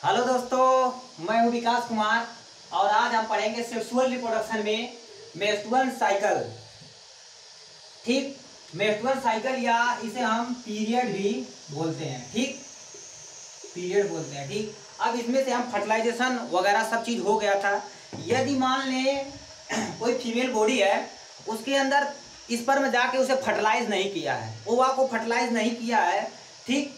Hello दोस्तों, मैं हूं विकास कुमार और आज हम पढ़ेंगे सेक्सुअल रिप्रोडक्शन में मेंस्ट्रुअल साइकिल। ठीक, मेंस्ट्रुअल साइकिल या इसे हम पीरियड भी बोलते हैं। ठीक, पीरियड बोलते हैं। ठीक, अब इसमें से हम फर्टिलाइजेशन वगैरह सब चीज़ हो गया था। यदि मान लें कोई फीमेल बॉडी है, उसके अंदर स्पर्म जाके उसे फर्टिलाइज नहीं किया है, ओवा को फर्टिलाइज नहीं किया है। ठीक,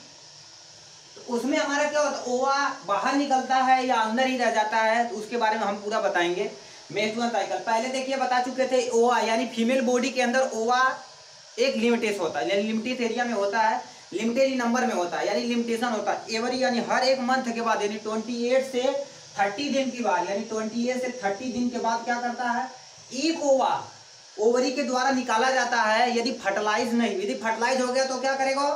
उसमें हमारा क्या होता है, ओवा बाहर निकलता है या अंदर ही रह जाता है, तो उसके बारे में हम पूरा बताएंगे। मेंस्ट्रुअल साइकिल पहले देखिए बता चुके थे। ओवा यानी फीमेल बॉडी के अंदर ओवा एक लिमिटेशन होता है, यानी लिमिटेड एरिया में होता है, लिमिटेड नंबर में होता है, यानी लिमिटेशन होता है। एवरी यानी हर एक मंथ के बाद, यानी 28 से 30 दिन के बाद, यानी 28 से 30 दिन के बाद क्या करता है, एक ओवा ओवरी के द्वारा निकाला जाता है। यदि फर्टिलाइज नहीं, यदि फर्टिलाइज हो गया तो क्या करेगा,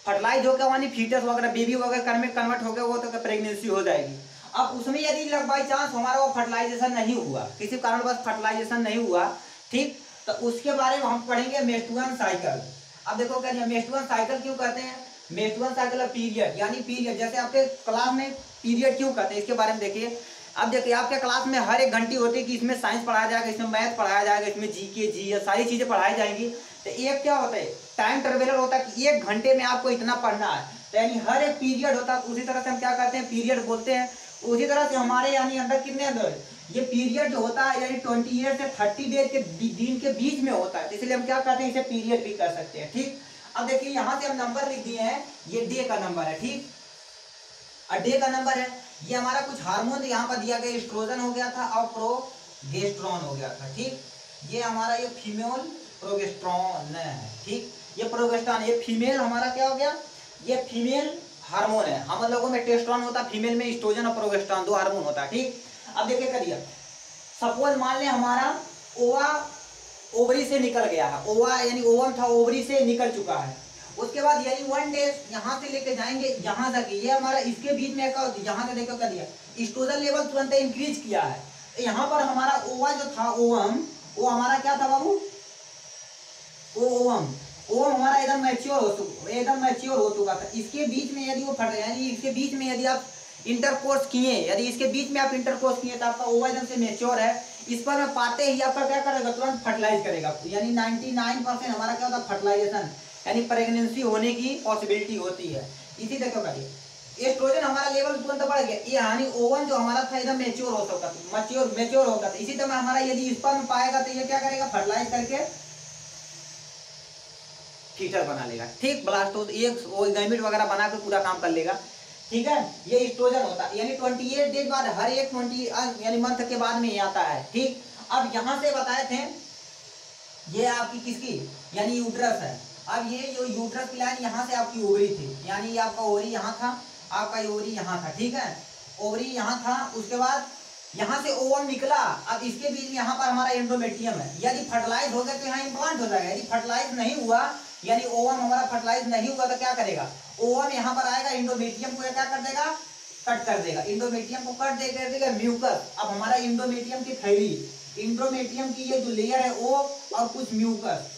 फर्टिलाइज होकर यानी फीटस वगैरह बेबी वगैरह में कन्वर्ट हो गया वो, तो प्रेगनेंसी हो जाएगी। अब उसमें यदि लग बाई चांस हमारा वो फर्टिलाइजेशन नहीं हुआ, किसी कारण बस फर्टिलाइजेशन नहीं हुआ, ठीक, तो उसके बारे में हम पढ़ेंगे मेंस्ट्रुअल साइकिल। अब देखो क्या मेंस्ट्रुअल साइकिल क्यों कहते हैं, मेंस्ट्रुअल साइकिल पीरियड यानी पीरियड, जैसे आपके क्लास में पीरियड क्यों कहते हैं इसके बारे में देखिए। अब देखिए आपके क्लास में हर एक घंटी होती है कि इसमें साइंस पढ़ाया जाएगा, इसमें मैथ पढ़ाया जाएगा, इसमें जीके जी सारी चीजें पढ़ाई जाएंगी। तो एक क्या होता है, टाइम टेबल होता है कि 1 घंटे में आपको इतना पढ़ना है, तो यानी हर एक पीरियड होता है। उसी तरह से हम क्या कहते हैं, पीरियड बोलते हैं। उसी तरह से हमारे यानी अंदर कितने अंदर ये पीरियड जो होता है, यानी 28 से 30 डेज के दिन के बीच में होता है, तो इसलिए हम क्या कहते हैं, इसे पीरियड भी कर सकते हैं। ठीक, अब देखिए यहाँ से हम नंबर लिख दिए हैं, ये डे का नंबर है। ठीक, और डे का नंबर है, ये हमारा कुछ हार्मोन यहाँ पर दिया गया, एस्ट्रोजन हो गया था और प्रोगेस्टेरोन हो गया था। ठीक, ये हमारा ये फीमेल प्रोगेस्टेरोन है। ठीक, ये प्रोगेस्टेरोन, ये फीमेल हमारा क्या हो गया, ये फीमेल हार्मोन है। हम लोगों में टेस्टोस्टेरोन होता है, फीमेल में एस्ट्रोजन और प्रोगेस्टेरोन 2 हार्मोन होता है। ठीक, अब देखिए करिए, सपोज मान लें हमारा ओवा ओवरी से निकल गया है, ओवा यानी ओवम था ओवरी से निकल चुका है। उसके बाद यानी 1 डे यहाँ से लेके जाएंगे यहाँ तक, ये हमारा इसके बीच में यहाँ से देखो कर दिया, एस्ट्रोजन लेवल तुरंत इंक्रीज किया है। तो यहाँ पर हमारा ओवा जो था ओवम, वो हमारा क्या था बाबू, ओवम हमारा एकदम मैच्योर हो चुका था। इसके बीच में यदि वो फट, यानी इसके बीच में यदि आप इंटरकोर्स किए, यदि इसके बीच में आप इंटरकोर्स किए तो आपका ओवा एकदम से मैच्योर है। इस पर में पाते ही आपका क्या करेगा, तुरंत फर्टिलाइज करेगा। यानी 99% हमारा क्या होता है, फर्टिलाइजेशन यानी प्रेगनेंसी होने की पॉसिबिलिटी होती है। इसी देखो करिए, एस्ट्रोजन हमारा लेवल तुरंत बढ़ गया, ये यानी ओवन जो हमारा था एकदम मैच्योर हो सकता था, मैच्योर होता था। इसी तरह हमारा यदि स्पर्म पाएगा तो ये क्या करेगा, फर्टिलाइज करके फीटर बना लेगा। ठीक, ब्लास्टोज एक गैमेट वगैरह बना के पूरा काम कर लेगा। ठीक है, ये एस्ट्रोजन होता है, यानी 28 डेज बाद, हर एक 20 यानी मंथ के बाद में ये आता है। ठीक, अब यहाँ से बताए थे ये आपकी किसकी, यानी यूट्रस है। अब ये जो यूट्रस की लाइन यहाँ से आपकी ओवरी थी, यानी आपका ओवरी यहाँ था, आपका ओवरी यहाँ था। ठीक है, ओवरी यहाँ था, उसके बाद यहाँ से ओवम निकला। अब इसके बीच में यहाँ पर हमारा एंडोमेट्रियम है। यदि फर्टिलाइज हो गया तो यहाँ इम्प्लांट हो जाएगा। यदि फर्टिलाइज नहीं हुआ, यानी ओवम हमारा फर्टिलाइज नहीं हुआ, तो क्या करेगा, ओवम यहाँ पर आएगा, एंडोमेट्रियम को क्या कर देगा, कट कर देगा। एंडोमेट्रियम को कट कर देगा म्यूकस। अब हमारा एंडोमेट्रियम की थैली, एंडोमेट्रियम की ये जो लेयर है वो, और कुछ म्यूकस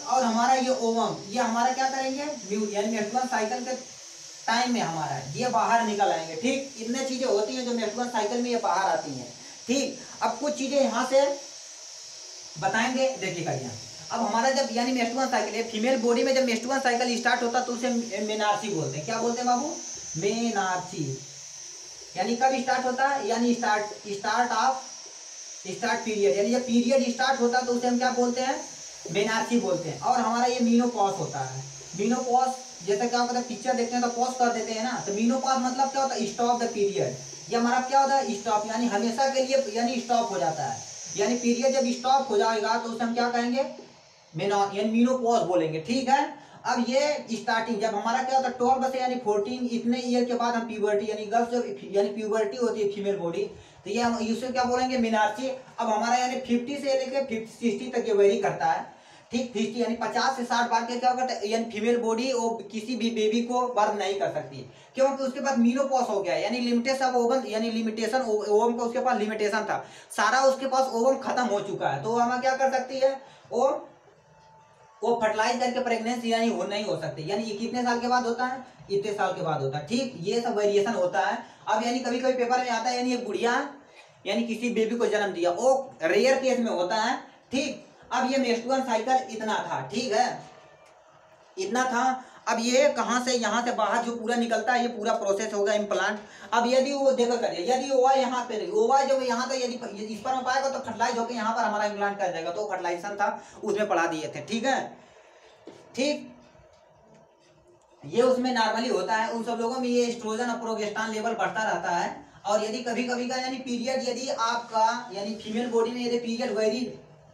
और हमारा ये ओवम, ये हमारा क्या करेंगे, यानी मेंस्ट्रुअल साइकिल के टाइम में हमारा ये बाहर निकल आएंगे। ठीक, इतने चीजें होती हैं जो मेंस्ट्रुअल साइकिल में ये बाहर आती हैं। ठीक, अब कुछ चीजें यहाँ से बताएंगे, देखिएगा यहाँ। अब हमारा जब यानी मेंस्ट्रुअल साइकिल, फीमेल बॉडी में जब मेंस्ट्रुअल साइकिल स्टार्ट होता है तो उसे मेनार्ची बोलते हैं। क्या बोलते हैं बाबू, मेनार्ची। यानी कब स्टार्ट होता है, यानी स्टार्ट पीरियड, यानी जब पीरियड स्टार्ट होता है तो उसे हम क्या बोलते हैं, मेनार्ची बोलते हैं। और हमारा ये मीनोपॉज होता है। मीनोपॉज जैसे क्या होता है, पिक्चर देखते हैं तो पॉज कर देते हैं ना, तो मीनोपॉज मतलब क्या होता है, स्टॉप द पीरियड। ये हमारा क्या होता है, स्टॉप, यानी हमेशा के लिए यानी स्टॉप हो जाता है। यानी पीरियड जब स्टॉप हो जाएगा तो उसे हम क्या कहेंगे, यानी मीनोपॉज बोलेंगे। ठीक है, अब ये स्टार्टिंग जब हमारा क्या होता है 12 से यानी 14 इतने ईयर के बाद हम प्यूबर्टी, यानी गर्ल्स जब यानी प्यूबर्टी होती है फीमेल बॉडी, तो ये हम इसे क्या बोलेंगे, मेनार्ची। अब हमारा यानी 50 से लेकर 60 तक ये वेरी करता है। ठीक, 50 यानी 50 से 60 बार के क्या होगा, यानी फीमेल बॉडी वो किसी भी बेबी को बर्थ नहीं कर सकती, क्योंकि उसके पास मीनोपॉज हो गया, यानी लिमिटेशन ओवम, यानी लिमिटेशन ओवम का उसके पास लिमिटेशन था, सारा उसके पास ओवम खत्म हो चुका है। तो वो हमें क्या कर सकती है, वो वो फर्टिलाइज करके प्रेगनेंसी यानी हो नहीं हो सकती, यानी ये कितने साल के बाद होता है, इतने साल के बाद होता है। ठीक, ये सब वेरिएशन होता है। अब यानी कभी कभी पेपर में आता है यानी एक गुड़िया यानी किसी बेबी को जन्म दिया, वो रेयर केस में होता है। ठीक, अब ये मेंस्ट्रुअल साइकिल इतना था, ठीक है, इतना था। अब ये कहाँ से यहाँ से बाहर जो पूरा निकलता है, ये पूरा प्रोसेस होगा इम्प्लांट। अब यदि वो देखो करिए, यदि ओवा यहाँ पे ओवा जब यहाँ तक यदि इस पर में पाएगा तो फर्टिलाइज होकर यहाँ पर हमारा इम्प्लांट कर जाएगा, तो फर्टिलाइजेशन था उसमें पढ़ा दिए थे। ठीक है, ठीक, ये उसमें नॉर्मली होता है। उन सब लोगों में ये एस्ट्रोजन और प्रोजेस्टेरॉन लेवल बढ़ता रहता है। और यदि कभी कभी का यानी पीरियड यदि आपका यानी फीमेल बॉडी में यदि पीरियड वेरी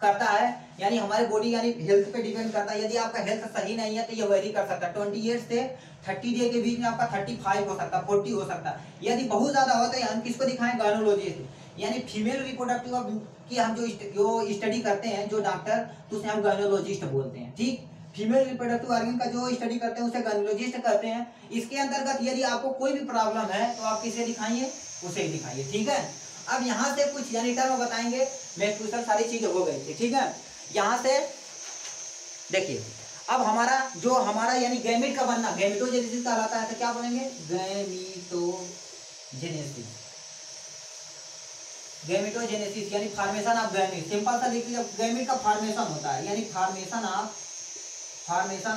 करता है, यानी हमारे बॉडी यानी हेल्थ पे डिपेंड करता है। यदि आपका हेल्थ सही नहीं है तो ये वेरी कर सकता है। 28 से 30 डे के बीच में आपका 35 हो सकता है, 40 हो सकता है। यदि बहुत ज्यादा होता है हम किसको दिखाएं, गायनोलॉजिस्ट, यानी फीमेल रिप्रोडक्टिव की हम जो स्टडी करते हैं जो डॉक्टर, तो उसे हम गायनोलॉजिस्ट बोलते हैं। ठीक, फीमेल रिप्रोडक्टिव ऑर्गन का जो स्टडी करते हैं उसे गायनोलॉजिस्ट कहते हैं। इसके अंतर्गत यदि आपको कोई भी प्रॉब्लम है तो आप किसे दिखाइए, उसे ही दिखाइए। ठीक है, अब यहाँ से कुछ यानी टर्म बताएंगे, मेंस्ट्रुएशन सारी चीजें हो गई थी। ठीक है, यहाँ से देखिए, अब हमारा जो हमारा यानी गैमेट का बनना गैमेटोजेनेसिस कहलाता है। तो क्या बोलेंगे, गैमेटोजेनेसिस, गैमेटोजेनेसिस यानी फॉर्मेशन ऑफ गैमेट। सिंपल सा लिख लीजिए, गैमेट का फॉर्मेशन होता है, यानी फॉर्मेशन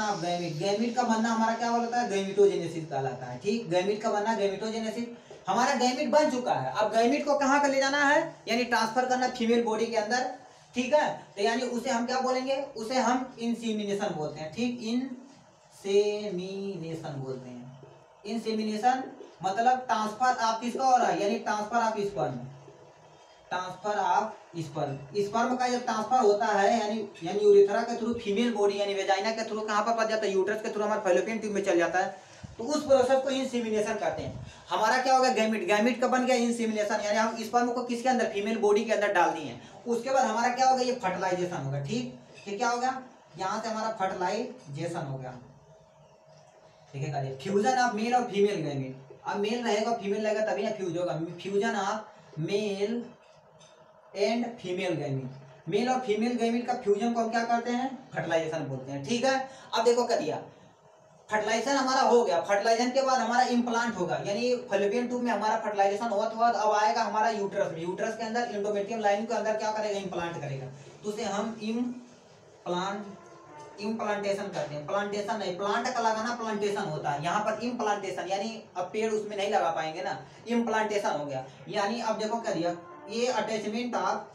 ऑफ गैमेट। गैमेट का बनना हमारा क्या बोलता है, गैमेटोजेनेसिस कहलाता है। ठीक, गैमेट का बनना गैमेटोजेनेसिस। हमारा गैमेट बन चुका है, अब गैमेट को कहाँ कर ले जाना है, यानी ट्रांसफर करना फीमेल बॉडी के अंदर। ठीक है, तो यानी उसे हम क्या बोलेंगे, उसे हम इंसेमिनेशन बोलते हैं। ठीक, इंसेमिनेशन बोलते हैं। इंसेमिनेशन मतलब ट्रांसफर ऑफ किसका हो रहा है, यानी transfer of sperm, transfer of sperm. Sperm का जब ट्रांसफर होता है यानी यूरेथ्रा के थ्रू फीमेल बॉडी यानी वेजाइना के थ्रू कहाँ पर पहुंच जाता है, यूट्रस के थ्रू हमारे फैलोपियन ट्यूब में चल जाता है, तो उस प्रोसेस को इंसेमिनेशन कहते हैं। हमारा क्या होगा, गैमेट, गैमेट का बन गया इंसेमिनेशन, यानी हम स्पर्म को किसके अंदर, फीमेल बॉडी के अंदर डाल दिए। उसके बाद हमारा क्या होगा, ये फर्टिलाइजेशन होगा। ठीक, ये क्या होगा, यहाँ से हमारा फर्टिलाइजेशन हो गया। ठीक है, करिए, फ्यूजन ऑफ मेल और फीमेल गैमेट। अब मेल रहेगा फीमेल रहेगा तभी ना फ्यूज होगा। Fusion of male and female gamete, male और फीमेल गैमेट का फ्यूजन को हम क्या करते हैं, फर्टिलाइजेशन बोलते हैं। ठीक है, अब देखो कर दिया, फर्टिलाइजेशन हमारा हो गया। फर्टिलाइजेशन के बाद हमारा इम्प्लांट होगा, यानी फैलोपियन ट्यूब में हमारा फर्टिलाइजेशन हुआ तो अब आएगा हमारा यूट्रस में। यूट्रस के अंदर एंडोमेट्रियम लाइन के अंदर क्या करेगा, इम्प्लांट करेगा, तो उसे हम इम्प्लांटेशन करते हैं। प्लांटेशन नहीं, प्लांट का लगाना प्लांटेशन होता है, यहाँ पर इम्प्लांटेशन यानी अब पेड़ उसमें नहीं लगा पाएंगे ना, इम्प्लांटेशन हो गया। यानी अब देखो क्या दिया, ये attachment of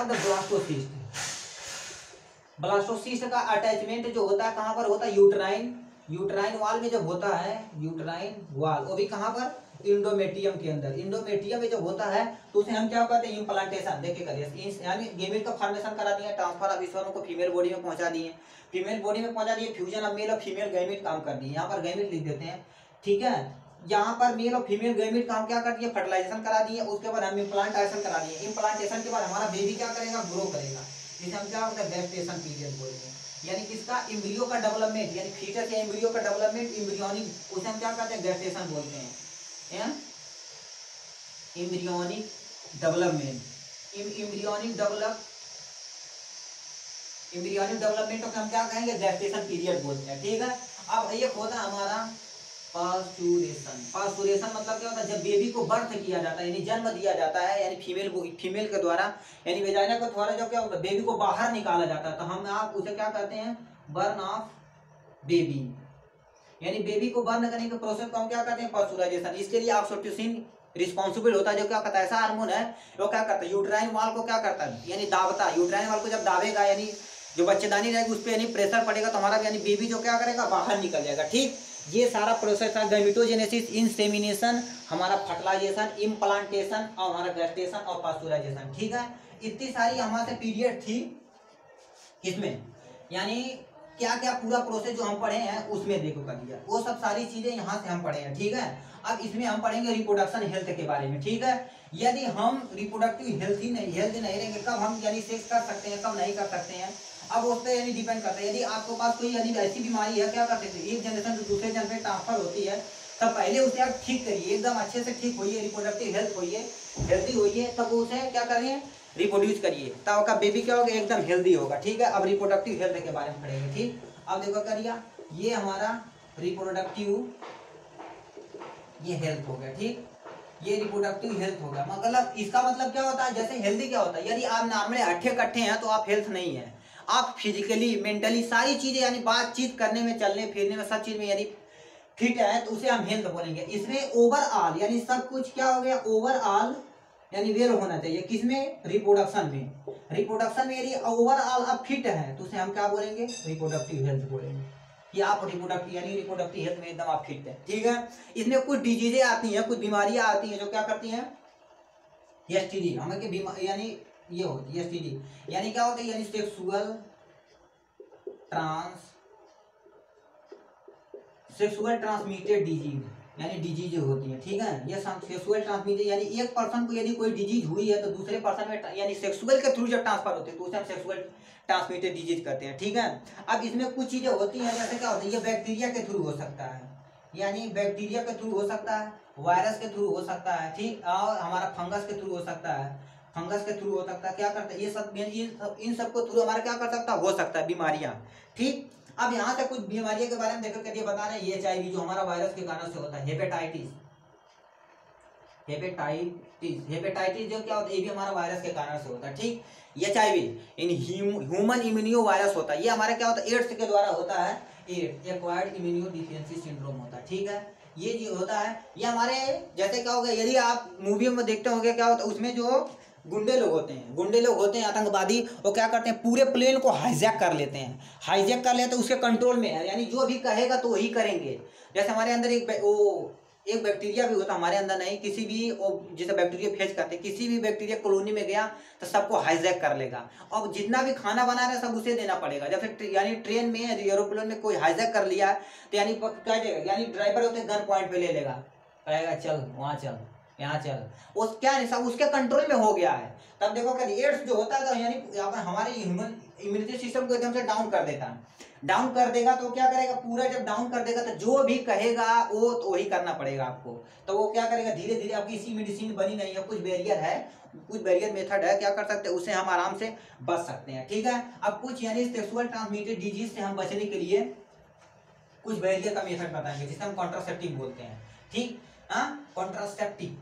the blastocyst. Blastocyst का अटैचमेंट जो होता है कहाँ पर होता है, यूट्राइन वाल में जब होता है, यूट्राइन वाल, वो भी कहाँ पर, इंडोमेट्रियम के अंदर। इंडोमेट्रियम में जब होता है तो उसे हम क्या कहते हैं, इम्प्लांटेशन। देखिए करिए, यानी गैमेट का फॉर्मेशन करा दिया, ट्रांसफर ऑफ स्पर्म को फीमेल बॉडी में पहुंचा दिए, फ्यूजन ऑफ मेल और फीमेल गैमेट काम कर दिए। यहाँ पर गैमेट लिख देते हैं। ठीक है, यहाँ पर मेल और फीमेल गैमेट काम क्या कर दिए, फर्टिलाइजेशन करा दिए। उसके बाद हम इम्प्लांटेशन करा दिए। इम्प्लांटेशन के बाद हमारा बेबी क्या करेगा, ग्रो करेगा, जिसे हम क्या होता है, गेस्टेशन पीरियड बोलते हैं। यानी किसका, एम्ब्रियो का डेवलपमेंट, यानी फीटस या एम्ब्रियो का डेवलपमेंट, एम्ब्रियोनिक, उसे हम क्या कहते हैं, गेस्टेशन बोलते हैं। एम्ब्रियोनिक डेवलपमेंट, एम्ब्रियोनिक डेवलपमेंट को हम क्या कहेंगे, गेस्टेशन पीरियड बोलते हैं। ठीक है, अब एक होता है हमारा पास्चुरेशन मतलब क्या होता है, जब बेबी को बर्थ किया जाता है, यानी जन्म दिया जाता है, यानी फीमेल के द्वारा, यानी वेजाइना के द्वारा जब क्या होता है, बेबी को बाहर निकाला जाता है, तो हम आप उसे क्या कहते हैं, बर्न ऑफ बेबी। यानी बेबी को बर्न करने के प्रोसेस को हम क्या कहते हैं, पास्चुराइजेशन। इसके लिए ऑक्सीटोसिन रिस्पॉन्सिबल होता है, जो क्या करता है, ऐसा हार्मोन है वो क्या करता है, यूट्राइन वाल को क्या करता है, यानी दाबता है। यूट्राइन वाल को जब दाबेगा, यानी जो बच्चेदानी रहेगी उस पर यानी प्रेशर पड़ेगा, तो हमारा यानी बेबी जो क्या करेगा, बाहर निकल जाएगा। ठीक, ये सारा प्रोसेस है, गैमेटोजेनेसिस, इंसेमिनेशन, हमारा फर्टिलाइजेशन, इम्प्लांटेशन और हमारा गेस्टेशन और पास्चुराइजेशन। ठीक है, इतनी सारी हमारे पीरियड थी इसमें, यानी क्या क्या पूरा प्रोसेस जो हम पढ़े हैं उसमें देखो कर दिया, वो सब सारी चीजें यहाँ से हम पढ़े हैं। ठीक है, अब इसमें हम पढ़ेंगे रिप्रोडक्शन हेल्थ के बारे में। ठीक है, यदि हम रिप्रोडक्टिव हेल्थ नहीं रहेंगे, कब हम यानी सेक्स कर सकते हैं, कब नहीं कर सकते हैं, अब उस पर यानी डिपेंड करता है। यदि आपके पास कोई यानी ऐसी बीमारी है, क्या कर सकते हैं, एक जनरेशन से दूसरे जनरेशन ट्रांसफर होती है, तब पहले उसे आप ठीक करिए, एकदम अच्छे से ठीक होइए, रिप्रोडक्टिव हेल्थ होइए, हेल्दी होइए तब उसे क्या करिए, रिप्रोड्यूस करिए, तब आपका बेबी क्या होगा, एकदम हेल्दी होगा। ठीक है, अब रिप्रोडक्टिव हेल्थ के बारे में पढ़ेंगे। ठीक, अब देखो करिए, ये हमारा रिप्रोडक्टिव ये हेल्थ हो गया। ठीक, ये रिप्रोडक्टिव हेल्थ हो गया। मतलब इसका मतलब क्या होता है, जैसे हेल्दी क्या होता है, यदि आप नॉर्मली हट्ठे कट्ठे हैं तो आप हेल्थ नहीं है। आप फिजिकली मेंटली सारी चीजें यानी बातचीत करने में, चलने फिरने में, सब चीज में यदि फिट है तो उसे हम हेल्थ बोलेंगे। इसमें ओवरऑल यानी सब कुछ क्या हो गया, ओवरऑल यानी वेल होना चाहिए। किसमें, रिप्रोडक्शन में। रिप्रोडक्शन में यदि ओवरऑल आप फिट है तो उसे हम क्या बोलेंगे, रिप्रोडक्टिव हेल्थ बोलेंगे कि आप रिप्रोडक्टिव यानी रिप्रोडक्टिव हेल्थ में एकदम आप फिट है। ठीक है, इसमें कुछ डिजीजें आती हैं, कुछ बीमारियां आती हैं जो क्या करती हैं, एसटीडी हमें के बीमारी यानी ये होती है एसटीडी, यानी क्या होता है, यानी सेक्सुअल ट्रांसमिटेड डिजीज, यानी डिजीज होती है। ठीक है, ये सेक्सुअल ट्रांसमिटेड यानी एक पर्सन को यदि कोई डिजीज हुई है तो दूसरे पर्सन में यानी सेक्सुअल के थ्रू जब ट्रांसफर होती है तो उसे हम सेक्सुअल ट्रांसमिटेड डिजीज कहते हैं। ठीक है, अब इसमें कुछ चीजें होती हैं, जैसे क्या होता है, ये बैक्टीरिया के थ्रू हो सकता है, यानी बैक्टीरिया के थ्रू हो सकता है, वायरस के थ्रू हो सकता है। ठीक, और हमारा फंगस के थ्रू हो सकता है, फंगस के थ्रू हो सकता है। क्या करता है, ये सब इन सब को थ्रू हमारा क्या कर सकता है, हो सकता है बीमारियां। ठीक, अब यहाँ से कुछ बीमारियों के बारे में देखो, क्या बता रहे हैं, HIV जो हमारा वायरस के कारण से होता है, हेपेटाइटिस जो क्या होता है, ये भी हमारा वायरस के कारण से होता है। ठीक, HIV in human immuno virus होता है, ये हमारा क्या होता है, एड्स के द्वारा होता है, ads acquired immuno deficiency syndrome होता है। ठीक है, ये जो होता है ये हमारे जैसे क्या होगा, यदि आप मूवी में देखते होंगे क्या होता है, उसमें जो गुंडे लोग होते हैं आतंकवादी, वो क्या करते हैं, पूरे प्लेन को हाईजैक कर लेते हैं, उसके कंट्रोल में है, यानी जो भी कहेगा तो वही करेंगे। जैसे हमारे अंदर एक बैक्टीरिया भी होता है, हमारे अंदर नहीं, किसी भी जैसे बैक्टीरिया फेज करते हैं, किसी भी बैक्टीरिया कॉलोनी में गया तो सबको हाईजैक कर लेगा। अब जितना भी खाना बना रहे सब उसे देना पड़ेगा। जब फिर यानी ट्रेन में एरोप्लेन में कोई हाईजैक कर लिया तो यानी क्या देगा, यानी ड्राइवर होते गन पॉइंट पे ले लेगा, कहेगा चल वहाँ चल यहाँ चल, उस क्या नहीं सब उसके कंट्रोल में हो गया है। तब देखो क्या एड्स जो होता है तो यानी हमारे ह्यूमन इम्यूनिटी सिस्टम को एकदम से डाउन कर देता है, डाउन कर देगा तो क्या करेगा, पूरा जब डाउन कर देगा तो जो भी कहेगा वो तो वही करना पड़ेगा आपको। तो वो क्या करेगा, धीरे धीरे आपकी इसी मेडिसिन बनी नहीं है, कुछ बैरियर है, कुछ बैरियर मेथड है, क्या कर सकते हैं, उससे हम आराम से बच सकते हैं। ठीक है, अब कुछ यानी सेक्सुअल ट्रांसमिटेड डिजीज से हम बचने के लिए कुछ बैरियर का मेथड बताएंगे जिसे हम कॉन्ट्रासेप्टिव बोलते हैं। ठीक, हाँ कॉन्ट्रासेप्टिव,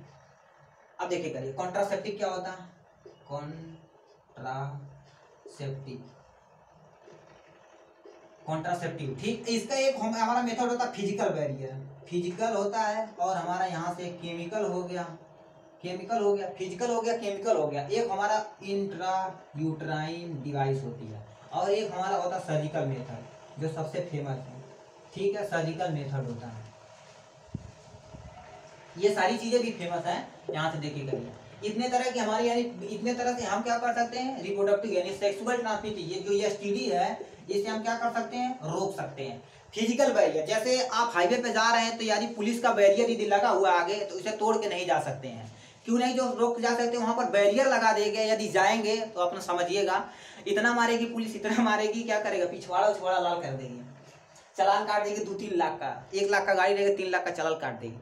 अब देखिए करिए कॉन्ट्रासेप्टिव क्या होता है, कॉन्ट्रासेप्टिव। ठीक, इसका एक हमारा मेथड होता है फिजिकल बैरियर, फिजिकल होता है, और हमारा यहाँ से केमिकल हो गया, फिजिकल हो गया, केमिकल हो गया। एक हमारा इंट्रा यूट्राइन डिवाइस होती है, और एक हमारा होता है सर्जिकल मेथड जो सबसे फेमस है। ठीक है, सर्जिकल मेथड होता है, ये सारी चीजें भी फेमस हैं। यहाँ से देखिए करिए, इतने तरह की हमारी यानी इतने तरह से हम क्या कर सकते हैं, रिप्रोडक्टिव यानी सेक्सुअल ट्रांसमिटेड ये जो एसटीडी है इसे हम क्या कर सकते हैं, रोक सकते हैं। फिजिकल बैरियर, जैसे आप हाईवे पे जा रहे हैं तो यानी पुलिस का बैरियर यदि लगा हुआ आगे तो इसे तोड़ के नहीं जा सकते हैं, क्यों नहीं जो रोक जा सकते, वहां पर बैरियर लगा देंगे, यदि जाएंगे तो अपना समझिएगा इतना मारेगी पुलिस, इतना मारेगी, क्या करेगा, पिछवाड़ा उछवाड़ा लाल कर देगी, चालान काट देगी 2-3 लाख का, 1 लाख का गाड़ी रहेगा 3 लाख का चालान काट देगी।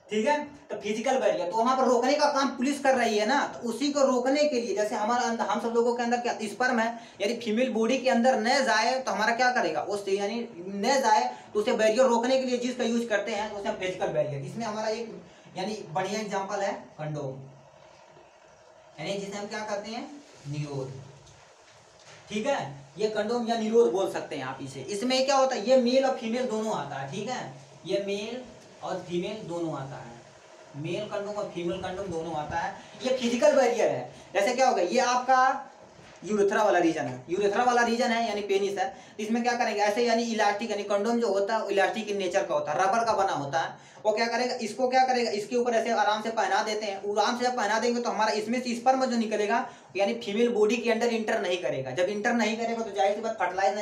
ठीक है, तो फिजिकल बैरियर तो वहां पर रोकने का काम पुलिस कर रही है ना, तो उसी को रोकने के लिए जैसे हमारा अंदर हम सब लोगों के अंदर क्या स्पर्म है, यदि फीमेल बॉडी के अंदर न जाए तो हमारा क्या करेगा, उससे यानी न जाए तो उसे बैरियर रोकने के लिए जिसका यूज करते हैं तो उसे फिजिकल बैरियर। इसमें हमारा एक यानी बढ़िया एग्जाम्पल है कंडोम, यानी जिसे हम क्या करते हैं, निरोध। ठीक है, ये कंडोम या निरोध बोल सकते हैं आप इसे। इसमें क्या होता है, ये मेल और फीमेल दोनों आता है। ठीक है, ये मेल और फीमेल दोनों आता है, मेल कंडोम और फीमेल कंडोम दोनों आता है। ये फिजिकल बैरियर है, जैसे क्या होगा, ये आपका यूरेथ्रा वाला रीजन है, यानी पेनिस है। इसमें क्या करेंगे, ऐसे यानी इलास्टिक यानी कंडोम जो होता है इलास्टिक इन नेचर का होता है, रबर का बना होता है। वो क्या करेगा, इसको क्या करेगा, इसके ऊपर ऐसे आराम से पहना देते हैं, आराम से जब पहना देंगे तो हमारा इसमें से स्पर्म जो निकलेगा यानी फीमेल बॉडी के अंदर इंटर नहीं करेगा। जब इंटर नहीं करेगा तो जाहिर सी बात फर्टिलाइज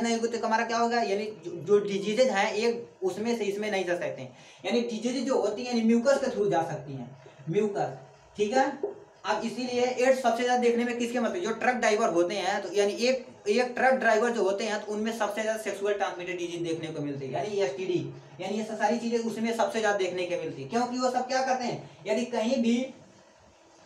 नहीं होगी तो हमारा क्या होगा, यानी जो डिजीजेज हैं एक उसमें से इसमें नहीं जा सकते हैं, यानी डिजीजेज जो होती है म्यूकस के थ्रू जा सकती हैं, म्यूकस। ठीक है, अब इसीलिए एड्स सबसे ज्यादा देखने में किसके मतलब जो ट्रक ड्राइवर होते हैं, तो यानी एक एक ट्रक ड्राइवर जो होते हैं तो उनमें सबसे ज्यादा सेक्सुअल ट्रांसमिटेड डिजीज देखने को मिलती है, यानी एसटीडी, यानी ये सारी चीजें उसमें सबसे ज्यादा देखने को मिलती है। क्योंकि वो सब क्या करते हैं, यदि कहीं भी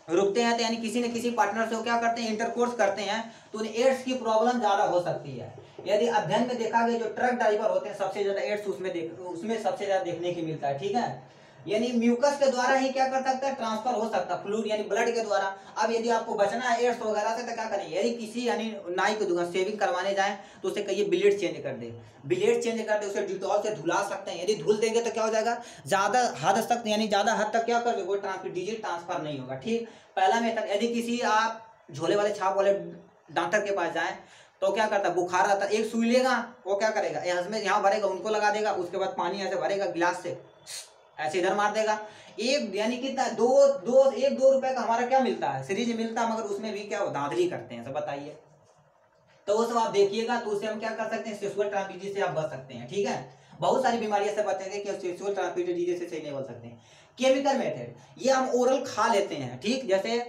रुकते हैं तो यानी किसी न किसी पार्टनर से वो क्या करते हैं, इंटरकोर्स करते हैं, तो उन्हें एड्स की प्रॉब्लम ज्यादा हो सकती है। यदि अध्ययन में देखा गया जो ट्रक ड्राइवर होते हैं सबसे ज्यादा एड्स उसमें सबसे ज्यादा देखने की मिलता है। ठीक है, यानी म्यूकस के द्वारा ही क्या कर सकता है, ट्रांसफर हो सकता है, फ्लूइड यानी ब्लड के द्वारा। अब यदि आपको बचना है एड्स वगैरह से तो क्या करें, यदि किसी यानी नाई की दुकान शेविंग करवाने जाए तो उसे कहिए ब्लेड चेंज कर दे, ब्लेड चेंज कर दे, उसे डिटॉल से धुला सकते हैं। यदि धुल देंगे तो क्या हो जाएगा, ज्यादा हद तक यानी ज्यादा हद तक क्या कर वो डिजीज ट्रांसफर नहीं होगा। ठीक, पहला मेथड, यदि किसी आप झोले वाले छाप वाले डॉक्टर के पास जाए तो क्या करता है, बुखार आता है, एक सुई लेगा, वो क्या करेगा, यहाँ भरेगा, उनको लगा देगा, उसके बाद पानी ऐसे भरेगा गिलास से, ऐसे इधर मार देगा। एक यानी कितना दो रुपए का हमारा क्या मिलता है, सीरीज मिलता है, मगर उसमें भी क्या धांधली करते हैं सब, बताइए। तो वो सब आप देखिएगा, तो उससे हम क्या कर सकते हैं, सेक्सुअल ट्रांसमिटेड से आप बच सकते हैं। ठीक है, बहुत सारी बीमारियां से बचेंगे कि सेक्सुअल ट्रांसमिटेड डिजीज से सही नहीं बच सकते हैं। केमिकल मेथड, ये हम ओरल खा लेते हैं। ठीक, जैसे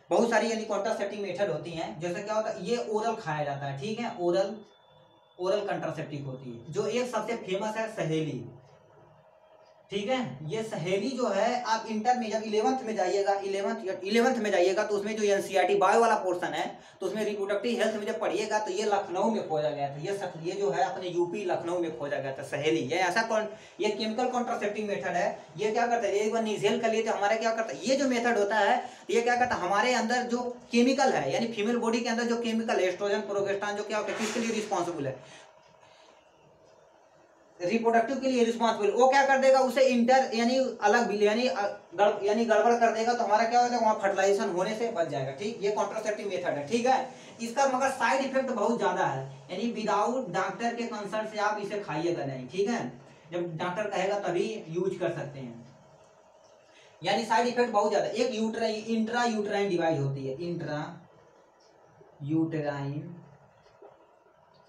बहुत सारी यानी कॉन्ट्रासेप्टिव मेथड होती हैं, जैसे क्या होता है, ये ओरल खाया जाता है। ठीक है, ओरल कंट्रासेप्टिव होती है, जो एक सबसे फेमस है सहेली। ठीक है, ये सहेली जो है, आप इंटर में जब 11th में जाइएगा, 11th में जाइएगा तो उसमें जो एनसीईआरटी बायो वाला पोर्शन है, तो उसमें रिप्रोडक्टिव हेल्थ में जब पढ़िएगा तो ये लखनऊ में खोजा गया था। ये जो है अपने यूपी लखनऊ में खोजा गया था सहेली। ये ऐसा ये केमिकल कॉन्ट्रासेप्टिव मेथड है। ये क्या करता है, एक बार निजेल कर लिए तो हमारा क्या करता है, ये जो मेथड होता है ये क्या करता है, हमारे अंदर जो केमिकल है, यानी फीमेल बॉडी के अंदर जो केमिकल है, एस्ट्रोजन प्रोगेस्टेरोन, जो क्या होता है, किसके लिए रिस्पॉन्सिबल है, रिप्रोडक्टिव के लिए रिस्पॉन्सिबल, वो क्या कर देगा, उसे इंटर यानी अलग यानी गड़बड़ कर देगा, तो हमारा क्या होगा, वहाँ फर्टिलाइजेशन होने से बच जाएगा। ठीक, ये कॉन्ट्रासेप्टिव मेथड है। ठीक है, इसका मगर साइड इफेक्ट बहुत ज्यादा है, यानी विदाउट डॉक्टर के कंसल्ट से आप इसे खाइएगा नहीं। ठीक है, जब डॉक्टर कहेगा तभी यूज कर सकते हैं, यानी साइड इफेक्ट बहुत ज्यादा। एक इंट्रा यूट्राइन डिवाइस होती है, इंट्रा यूट्राइन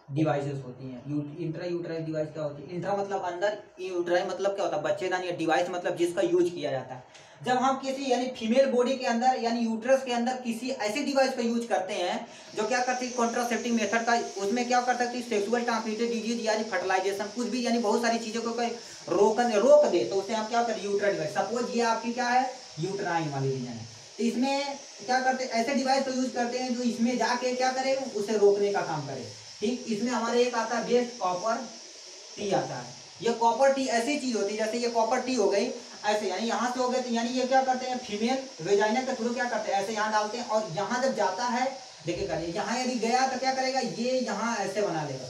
डिवाइसेस होती हैं। इंट्रा यूट्राइन डिवाइस क्या होती है, इंट्रा मतलब अंदर, यूट्राइन मतलब क्या होता है, बच्चेदानी, या डिवाइस मतलब जिसका यूज किया जाता है। जब हम किसी यानी फीमेल बॉडी के अंदर यानी यूट्रस के अंदर किसी ऐसी डिवाइस का यूज करते हैं जो क्या करती है, कॉन्ट्रासेप्टिव मेथड का, उसमें क्या कर सकती है, सेक्सुअल ट्रांसमिटेड डिजीज यानी फर्टिलाइजेशन, कुछ भी यानी बहुत सारी चीजों को रोक दे, तो उसे हम क्या करें, यूट्रा डिवाइस। सपोज ये आपकी क्या है, यूट्राइन वाली रीजन है, तो इसमें क्या करते हैं, ऐसे डिवाइस को यूज करते हैं जो इसमें जाके क्या करे, उसे रोकने का काम करे। ठीक, इसमें हमारे एक आता है बेस्ट कॉपर टी आता है। ये कॉपर टी ऐसी चीज होती है, जैसे ये कॉपर टी हो गई ऐसे, यानी यहाँ से हो गए, तो यानी ये क्या करते हैं, फीमेल वेजाइना के थ्रू क्या करते हैं, ऐसे यहाँ डालते हैं, और यहाँ जब जाता है, देखिए करिए, यहाँ यदि गया तो क्या करेगा, ये यहाँ ऐसे बना लेगा,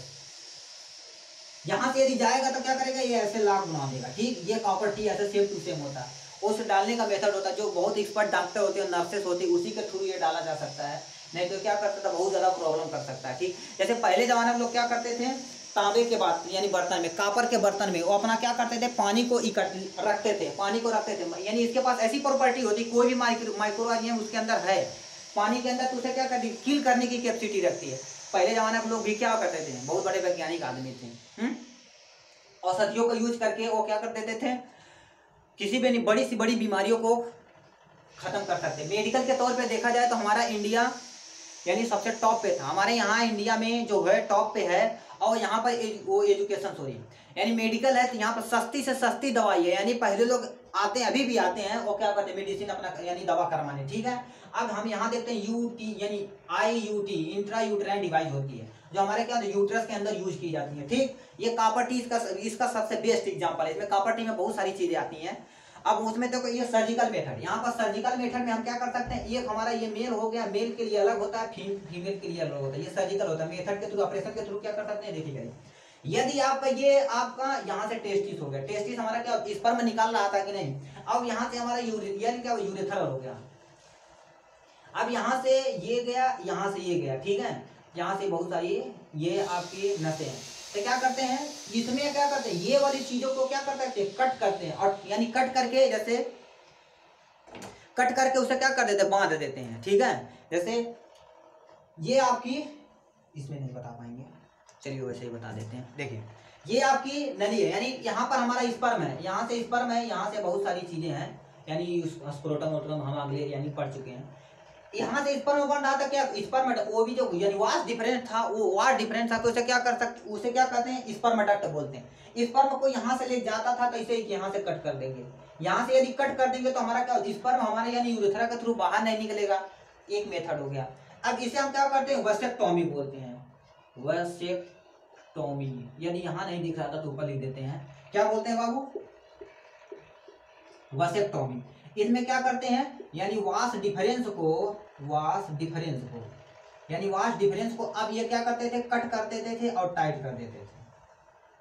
यहाँ से यदि जाएगा तो क्या करेगा, ये ऐसे लाभ बना देगा। ठीक, ये कॉपर टी ऐसे सेम टू सेम होता है। उस डालने का मेथड होता है, जो बहुत एक्सपर्ट डॉक्टर होते हैं, नर्सेस होती है, उसी के थ्रू ये डाला जा सकता है, नहीं तो क्या करता था, बहुत ज्यादा प्रॉब्लम कर सकता है। ठीक, जैसे पहले जमाने में लोग क्या करते थे, तांबे के बर्तन यानी बर्तन में, कापर के बर्तन में वो अपना क्या करते थे, पानी को रखते थे, यानी इसके पास ऐसी प्रॉपर्टी होती, कोई भी माइक्रो ऑर्गेनिज्म उसके अंदर है पानी के अंदर, तो उसे क्या करती, किल करने की कैपेसिटी रखती है। पहले जमाने में लोग भी क्या करते थे, बहुत बड़े वैज्ञानिक आदमी थे, औषधियों का यूज करके वो क्या कर देते थे, किसी भी बड़ी सी बड़ी बीमारियों को खत्म कर सकते। मेडिकल के तौर पे देखा जाए तो हमारा इंडिया यानी सबसे टॉप पे था, हमारे यहाँ इंडिया में जो है टॉप पे है। और यहाँ पर वो एजुकेशन सॉरी यानी मेडिकल है, तो यहाँ पर सस्ती से सस्ती दवाई है, यानी पहले लोग आते हैं, अभी भी आते हैं, वो क्या करते हैं, मेडिसिन अपना यानी दवा करवाने। ठीक है, अब हम यहाँ देखते हैं यूटी यानी IUT इंट्रा यूट्राइन डिवाइस होती है, जो हमारे क्या यूट्रस के अंदर यूज की जाती है। ठीक, ये कॉपर टी इसका सबसे बेस्ट एग्जाम्पल है। इसमें कॉपर टी में बहुत सारी चीजें आती हैं। अब उसमें देखो ये सर्जिकल मेथड, यहाँ पर सर्जिकल मेथड में हम क्या कर सकते हैं, एक हमारा ये मेल हो गया, मेल के लिए अलग होता है, फीमेल के लिए अलग होता है, ये सर्जिकल होता है। मेथड के थ्रू, ऑपरेशन के थ्रू क्या कर सकते हैं, देखिए यदि आपका यहाँ से टेस्टिस हो गया, टेस्टिस हमारा क्या स्पर्म निकाल रहा था कि नहीं, अब यहाँ से हमारा यूरेथ्रल हो गया, अब यहाँ से ये गया, यहाँ से ये गया। ठीक है, यहाँ से बहुत सारी ये आपकी नसें हैं, तो क्या करते हैं, इसमें क्या करते हैं, ये वाली चीजों को क्या करते हैं, कट करते हैं, और यानी कट करके जैसे कट करके उसे क्या कर देते हैं, बांध देते हैं। ठीक है, जैसे ये आपकी, इसमें नहीं बता पाएंगे, चलिए वैसे ही बता देते हैं। देखिए ये आपकी नली है, यानी यहाँ पर हमारा स्पर्म है, यहाँ से स्पर्म है, यहाँ से बहुत सारी चीजें हैं, यानी स्क्रोटम वोटम हम अगले यानी पढ़ चुके हैं। यहाँ से स्पर्म बन रहा था क्या, स्पर्म, वो भी जो यानी वास डिफरेंस था, वो वास डिफरेंस था, तो उसे क्या कर सकते, उसे क्या कहते हैं, स्पर्मेडक्ट बोलते हैं। स्पर्म को यहाँ से ले जाता था तो इसे यहाँ से कट कर देंगे, यहाँ से यदि कट कर देंगे तो हमारा क्या, स्पर्म हमारे यानी यूरेथ्रा के थ्रू बाहर नहीं निकलेगा, एक मेथड हो गया। अब इसे हम क्या करते हैं, वसेक्टोमी बोलते हैं, वसेक्टोमी। यदि यहाँ नहीं दिख रहा था तो ऊपर लिख देते हैं, क्या बोलते हैं बाबू, वसेक्टोमी। इसमें क्या करते हैं, यानी वास डिफरेंस को यानी वास डिफरेंस को अब ये क्या करते थे, कट कर देते थे और टाइट कर देते थे,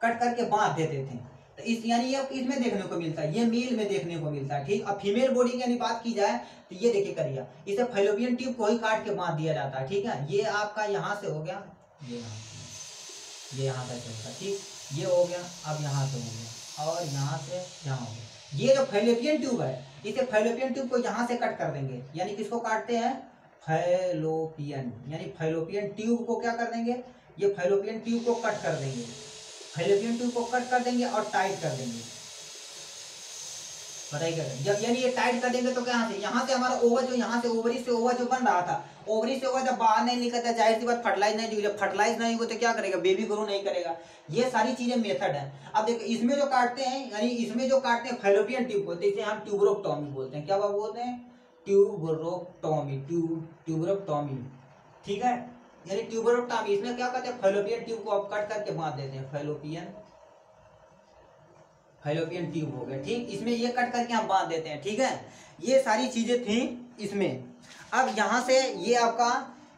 कट करके बांध देते थे। तो इस यानी ये इसमें देखने को मिलता है, ये मेल में देखने को मिलता है, ठीक। अब फीमेल बॉडी की यानी बात की जाए तो ये देखिए करिए, इसे फैलोपियन ट्यूब को ही काट के बांध दिया जाता है, ठीक है। ये आपका यहाँ से हो गया, ये यहाँ तक चलता, ठीक, ये हो गया, अब यहाँ से हो गया और यहाँ से यहाँ हो गया। ये जो फैलोपियन ट्यूब है, इसे फैलोपियन ट्यूब को यहाँ से कट कर देंगे, यानी किसको काटते हैं, फैलोपियन, यानी फैलोपियन ट्यूब को क्या कर देंगे, ये फैलोपियन ट्यूब को कट कर देंगे, फैलोपियन ट्यूब को कट कर देंगे और टाइट कर देंगे। बताइए जब यानी ये टाइट कर देंगे तो क्या, यहाँ से हमारा ओवर जो, यहाँ से ओवरी से ओवर जो बन रहा था, ओवरी से ओवर जब बाहर नहीं निकलता, जाहिर सी बात फर्टिलाइज नहीं होगी, जब फर्टिलाइज नहीं होगा तो क्या करेगा, बेबी ग्रो नहीं करेगा। ये सारी चीजें मेथड है। अब देखो इसमें जो काटते हैं, यानी इसमें जो काटते हैं फैलोपियन ट्यूब को, इसे हम ट्यूबरोक्टोमी बोलते हैं। क्या बोलते हैं, ट्यूबरोक्टोमी, ट्यूबरोक्टोमी, ठीक है। यानी ट्यूबरोक्टोमी, इसमें क्या करते हैं, फैलोपियन ट्यूब को अब कट करके बांध देते हैं, फैलोपियन ट्यूब हो गया, ठीक। इसमें ये कट करके हम बांध देते हैं, ठीक है। ये सारी चीजें थी इसमें। अब यहाँ से ये आपका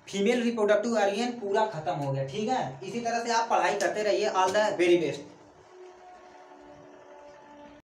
फीमेल रिप्रोडक्टिव ऑर्गन पूरा खत्म हो गया, ठीक है। इसी तरह से आप पढ़ाई करते रहिए। All the very best.